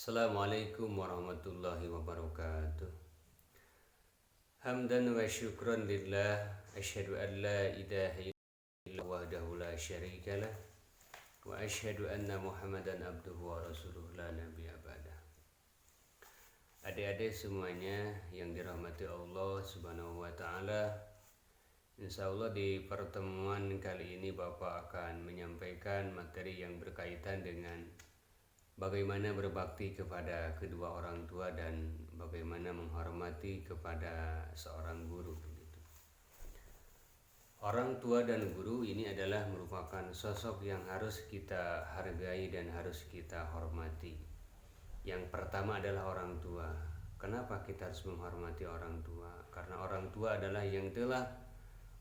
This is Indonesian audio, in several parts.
Assalamualaikum warahmatullahi wabarakatuh. Hamdan wa syukran lillah. Asyhadu an la ilaha illallah wahdahu la syarikalah. Wa asyhadu anna Muhammadan abduhu wa rasuluh la nabiyya ba'dah. Adik-adik semuanya yang dirahmati Allah Subhanahu wa taala. Insyaallah di pertemuan kali ini Bapak akan menyampaikan materi yang berkaitan dengan bagaimana berbakti kepada kedua orang tua dan bagaimana menghormati kepada seorang guru. Orang tua dan guru ini adalah merupakan sosok yang harus kita hargai dan harus kita hormati. Yang pertama adalah orang tua. Kenapa kita harus menghormati orang tua? Karena orang tua adalah yang telah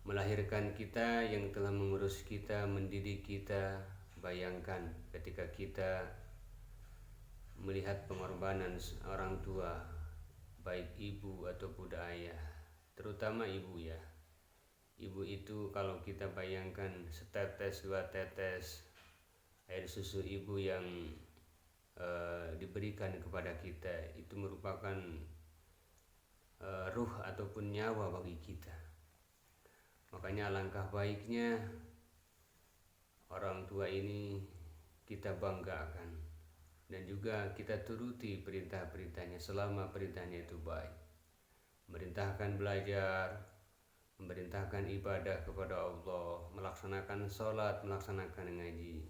melahirkan kita, yang telah mengurus kita, mendidik kita. Bayangkan ketika kita melihat pengorbanan orang tua, baik ibu ataupun ayah, terutama ibu ya. Ibu itu kalau kita bayangkan setetes dua tetes air susu ibu yang diberikan kepada kita itu merupakan ruh ataupun nyawa bagi kita. Makanya alangkah baiknya orang tua ini kita banggakan dan juga kita turuti perintah-perintahnya selama perintahnya itu baik. Memerintahkan belajar, memerintahkan ibadah kepada Allah, melaksanakan sholat, melaksanakan ngaji.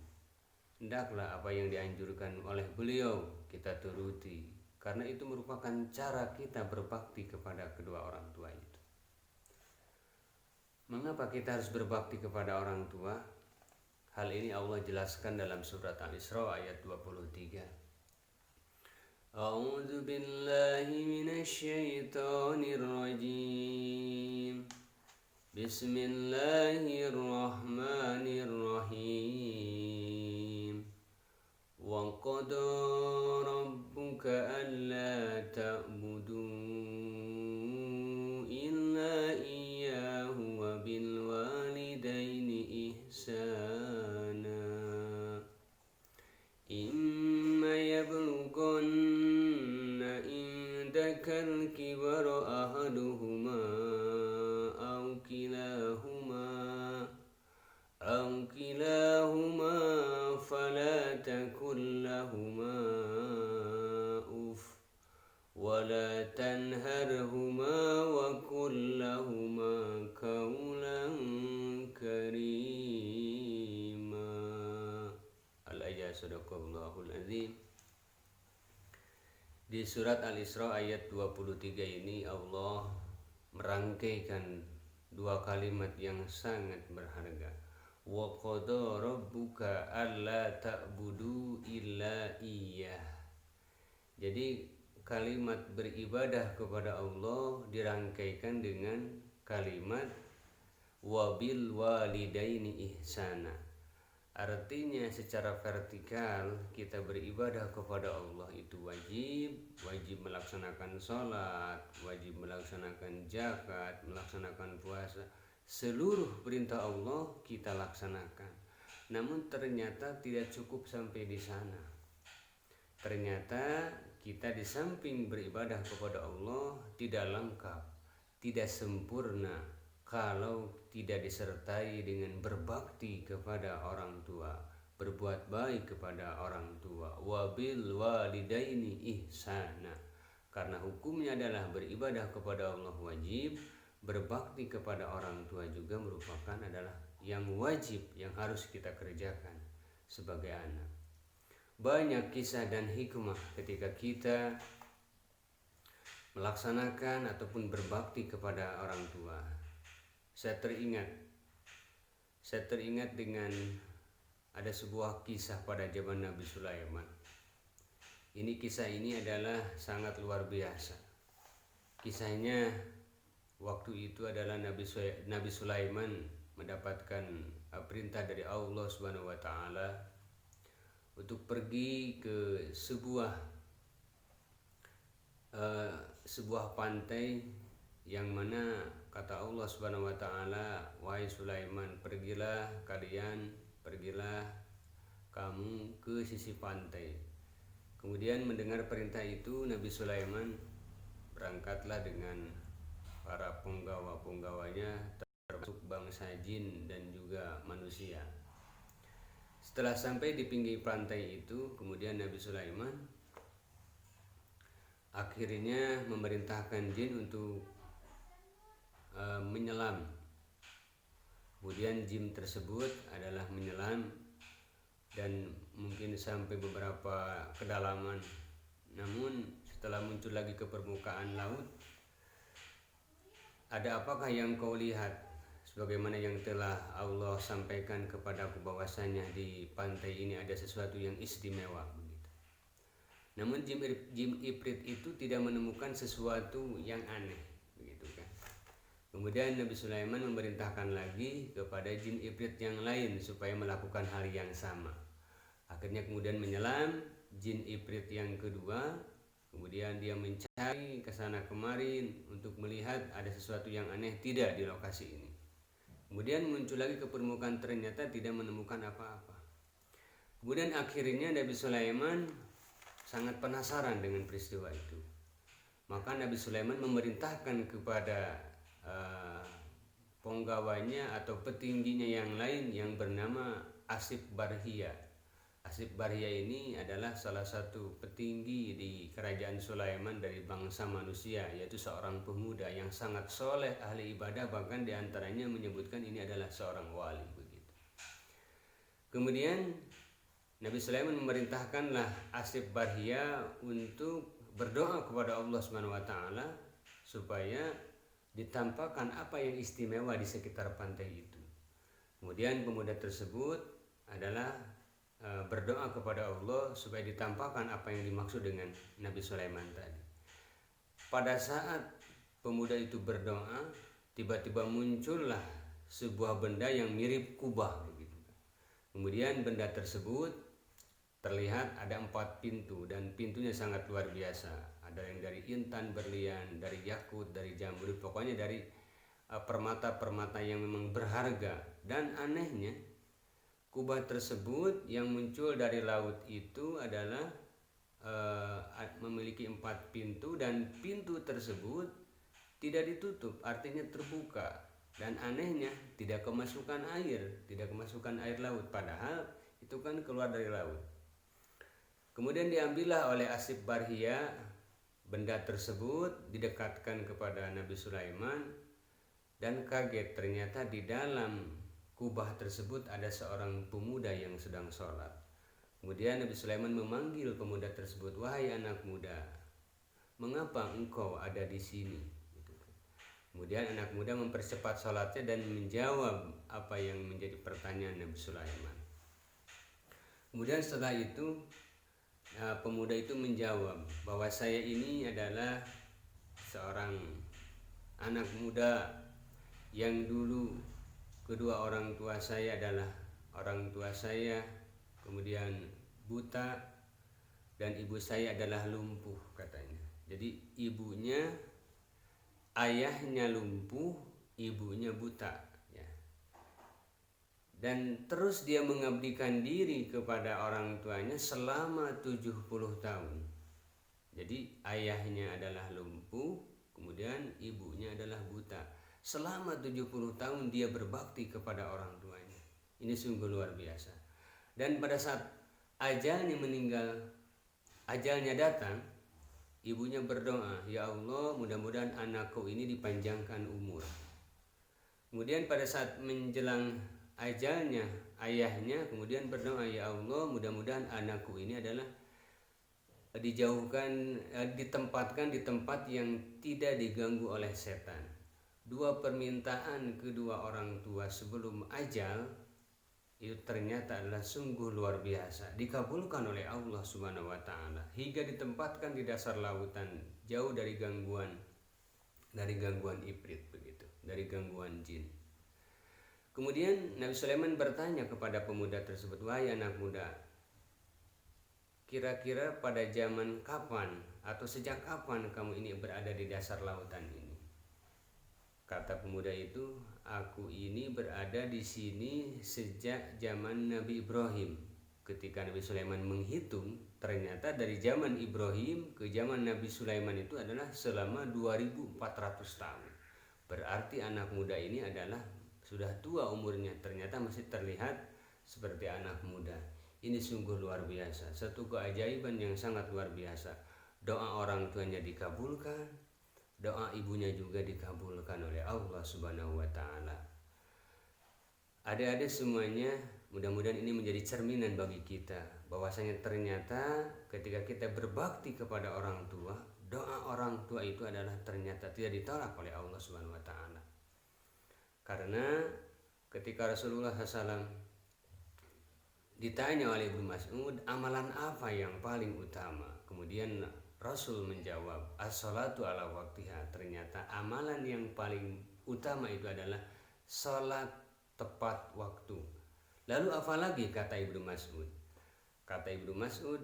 Hendaklah apa yang dianjurkan oleh beliau kita turuti, karena itu merupakan cara kita berbakti kepada kedua orang tua itu. Mengapa kita harus berbakti kepada orang tua? Hal ini Allah jelaskan dalam surat Al-Isra ayat 23. A'udzu billahi minasyaitonir rajim. Bismillahirrahmanirrahim. Wa qada rabbuka alla ta'budu illa iyyahu wa bil walidaini ihsana. Imma yablughanna indakal kibara ahaduhuma aw kilahuma fala takul lahuma uff wa la tanharhuma wa qul lahuma qawlan karima. Al-ayat sadaqallahul azim. Di surat Al-Isra ayat 23 ini Allah merangkaikan dua kalimat yang sangat berharga. Wa qada rabbuka alla ta'budu illa iyyah. Jadi kalimat beribadah kepada Allah dirangkaikan dengan kalimat wabil walidaini ihsana. Artinya secara vertikal kita beribadah kepada Allah itu wajib melaksanakan sholat, wajib melaksanakan zakat, melaksanakan puasa. Seluruh perintah Allah kita laksanakan. Namun ternyata tidak cukup sampai di sana. Ternyata kita di samping beribadah kepada Allah tidak lengkap, tidak sempurna kalau tidak disertai dengan berbakti kepada orang tua, berbuat baik kepada orang tua. Wabil walidaini ihsana. Karena hukumnya adalah beribadah kepada Allah wajib, berbakti kepada orang tua juga merupakan adalah yang wajib, yang harus kita kerjakan sebagai anak. Banyak kisah dan hikmah ketika kita melaksanakan ataupun berbakti kepada orang tua. Saya teringat dengan ada sebuah kisah pada zaman Nabi Sulaiman. Kisah ini adalah sangat luar biasa. Kisahnya waktu itu adalah Nabi Sulaiman mendapatkan perintah dari Allah Subhanahu wa taala untuk pergi ke sebuah pantai yang mana kata Allah Subhanahu wa taala, wahai Sulaiman, pergilah kamu ke sisi pantai. Kemudian mendengar perintah itu, Nabi Sulaiman berangkatlah dengan para penggawa-penggawanya, termasuk bangsa jin dan juga manusia. Setelah sampai di pinggir pantai itu, kemudian Nabi Sulaiman akhirnya memerintahkan jin untuk menyelam. Kemudian jin tersebut adalah menyelam dan mungkin sampai beberapa kedalaman. Namun setelah muncul lagi ke permukaan laut, ada apakah yang kau lihat? Sebagaimana yang telah Allah sampaikan kepadaku bahwasanya di pantai ini ada sesuatu yang istimewa begitu. Namun jin ifrit itu tidak menemukan sesuatu yang aneh begitu kan. Kemudian Nabi Sulaiman memerintahkan lagi kepada jin ifrit yang lain supaya melakukan hal yang sama. Akhirnya kemudian menyelam jin ifrit yang kedua. Kemudian dia mencari kesana kemarin untuk melihat ada sesuatu yang aneh tidak di lokasi ini. Kemudian muncul lagi ke permukaan, ternyata tidak menemukan apa-apa. Kemudian akhirnya Nabi Sulaiman sangat penasaran dengan peristiwa itu. Maka Nabi Sulaiman memerintahkan kepada penggawanya atau petingginya yang lain yang bernama Asif Barhia. Asif Barhia ini adalah salah satu petinggi di kerajaan Sulaiman dari bangsa manusia, yaitu seorang pemuda yang sangat soleh, ahli ibadah, bahkan diantaranya menyebutkan ini adalah seorang wali begitu. Kemudian Nabi Sulaiman memerintahkanlah Asif Barhia untuk berdoa kepada Allah SWT supaya ditampakkan apa yang istimewa di sekitar pantai itu. Kemudian pemuda tersebut adalah berdoa kepada Allah supaya ditampakkan apa yang dimaksud dengan Nabi Sulaiman tadi. Pada saat pemuda itu berdoa, tiba-tiba muncullah sebuah benda yang mirip kubah begitu. Kemudian benda tersebut terlihat ada 4 pintu dan pintunya sangat luar biasa. Ada yang dari intan berlian, dari yakut, dari jamrud, pokoknya dari permata-permata yang memang berharga. Dan anehnya kubah tersebut yang muncul dari laut itu adalah memiliki 4 pintu dan pintu tersebut tidak ditutup, artinya terbuka. Dan anehnya tidak kemasukan air laut, padahal itu kan keluar dari laut. Kemudian diambillah oleh Asif Barhia benda tersebut, didekatkan kepada Nabi Sulaiman, dan kaget ternyata di dalam kubah tersebut ada seorang pemuda yang sedang sholat. Kemudian Nabi Sulaiman memanggil pemuda tersebut, "Wahai anak muda, mengapa engkau ada di sini?" Kemudian anak muda mempercepat sholatnya dan menjawab apa yang menjadi pertanyaan Nabi Sulaiman. Kemudian setelah itu pemuda itu menjawab bahwa saya ini adalah seorang anak muda yang dulu kedua orang tua saya adalah orang tua saya kemudian buta dan ibu saya adalah lumpuh katanya. Jadi ayahnya lumpuh, ibunya buta ya. Dan terus dia mengabdikan diri kepada orang tuanya selama 70 tahun. Jadi ayahnya adalah lumpuh, kemudian ibunya adalah buta. Selama 70 tahun dia berbakti kepada orang tuanya. Ini sungguh luar biasa. Dan pada saat ajalnya datang, ibunya berdoa, "Ya Allah, mudah-mudahan anakku ini dipanjangkan umur." Kemudian pada saat menjelang ajalnya, ayahnya kemudian berdoa, "Ya Allah, mudah-mudahan anakku ini adalah ditempatkan di tempat yang tidak diganggu oleh setan." Dua permintaan kedua orang tua sebelum ajal itu ternyata adalah sungguh luar biasa, dikabulkan oleh Allah Subhanahu wa taala hingga ditempatkan di dasar lautan, jauh dari gangguan ifrit begitu, dari gangguan jin. Kemudian Nabi Sulaiman bertanya kepada pemuda tersebut, "Wahai anak muda, kira-kira pada zaman kapan atau sejak kapan kamu ini berada di dasar lautan ini?" Kata pemuda itu, "Aku ini berada di sini sejak zaman Nabi Ibrahim." ketika Nabi Sulaiman menghitung, ternyata dari zaman Ibrahim ke zaman Nabi Sulaiman itu adalah selama 2400 tahun. Berarti anak muda ini adalah sudah tua umurnya, ternyata masih terlihat seperti anak muda. Ini sungguh luar biasa, satu keajaiban yang sangat luar biasa. Doa orang tuanya dikabulkan, doa ibunya juga dikabulkan oleh Allah Subhanahu wa taala. Adik-adik semuanya, mudah-mudahan ini menjadi cerminan bagi kita bahwasanya ternyata ketika kita berbakti kepada orang tua, doa orang tua itu adalah ternyata tidak ditolak oleh Allah Subhanahu wa taala. Karena ketika Rasulullah SAW ditanya oleh Ibnu Mas'ud, amalan apa yang paling utama? Kemudian Rasul menjawab, as-salatu ala waktiha. Ternyata amalan yang paling utama itu adalah salat tepat waktu. Lalu apa lagi kata Ibnu Mas'ud? Kata Ibnu Mas'ud,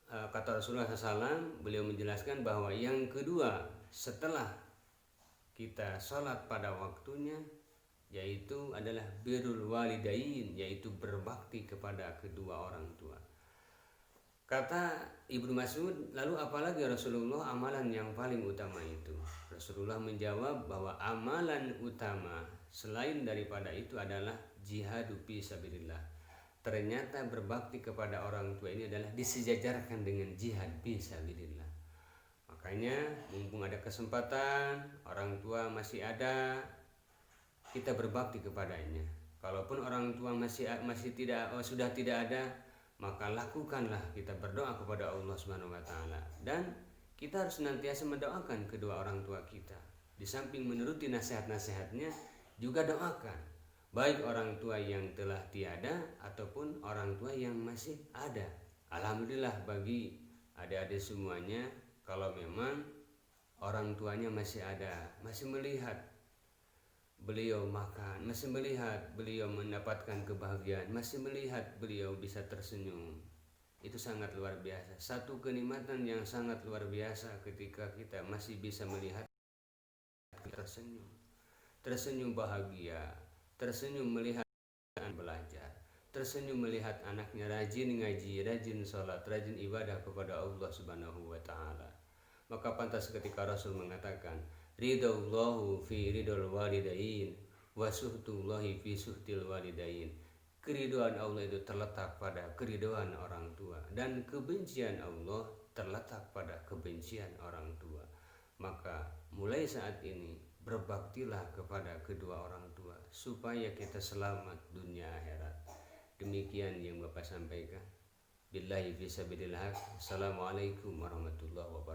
kata Rasulullah SAW, beliau menjelaskan bahwa yang kedua setelah kita sholat pada waktunya, yaitu adalah birrul walidain, yaitu berbakti kepada kedua orang tua. Kata Ibnu Mas'ud, lalu apalagi Rasulullah amalan yang paling utama itu? Rasulullah menjawab bahwa amalan utama selain daripada itu adalah jihadu fi sabilillah. Ternyata berbakti kepada orang tua ini adalah disejajarkan dengan jihad fi sabilillah. Makanya mumpung ada kesempatan, orang tua masih ada, kita berbakti kepadanya. Kalaupun orang tua sudah tidak ada, maka lakukanlah, kita berdoa kepada Allah Subhanahu wa taala, dan kita harus senantiasa mendoakan kedua orang tua kita. Di samping menuruti nasihat-nasihatnya, juga doakan baik orang tua yang telah tiada ataupun orang tua yang masih ada. Alhamdulillah bagi adik-adik semuanya, kalau memang orang tuanya masih ada, masih melihat beliau makan, masih melihat beliau mendapatkan kebahagiaan, masih melihat beliau bisa tersenyum, itu sangat luar biasa. Satu kenikmatan yang sangat luar biasa ketika kita masih bisa melihat tersenyum bahagia, tersenyum melihat anak belajar, tersenyum melihat anaknya rajin ngaji, rajin sholat, rajin ibadah kepada Allah Subhanahu wa taala. Maka pantas ketika Rasul mengatakan, ridallahu fi ridal walidain wa suhtullahi fi suhtil walidain. Keriduan Allah itu terletak pada keriduan orang tua, dan kebencian Allah terletak pada kebencian orang tua. Maka mulai saat ini berbaktilah kepada kedua orang tua supaya kita selamat dunia akhirat. Demikian yang Bapak sampaikan. Billahi fisabilillah. Assalamualaikum warahmatullahi wabarakatuh.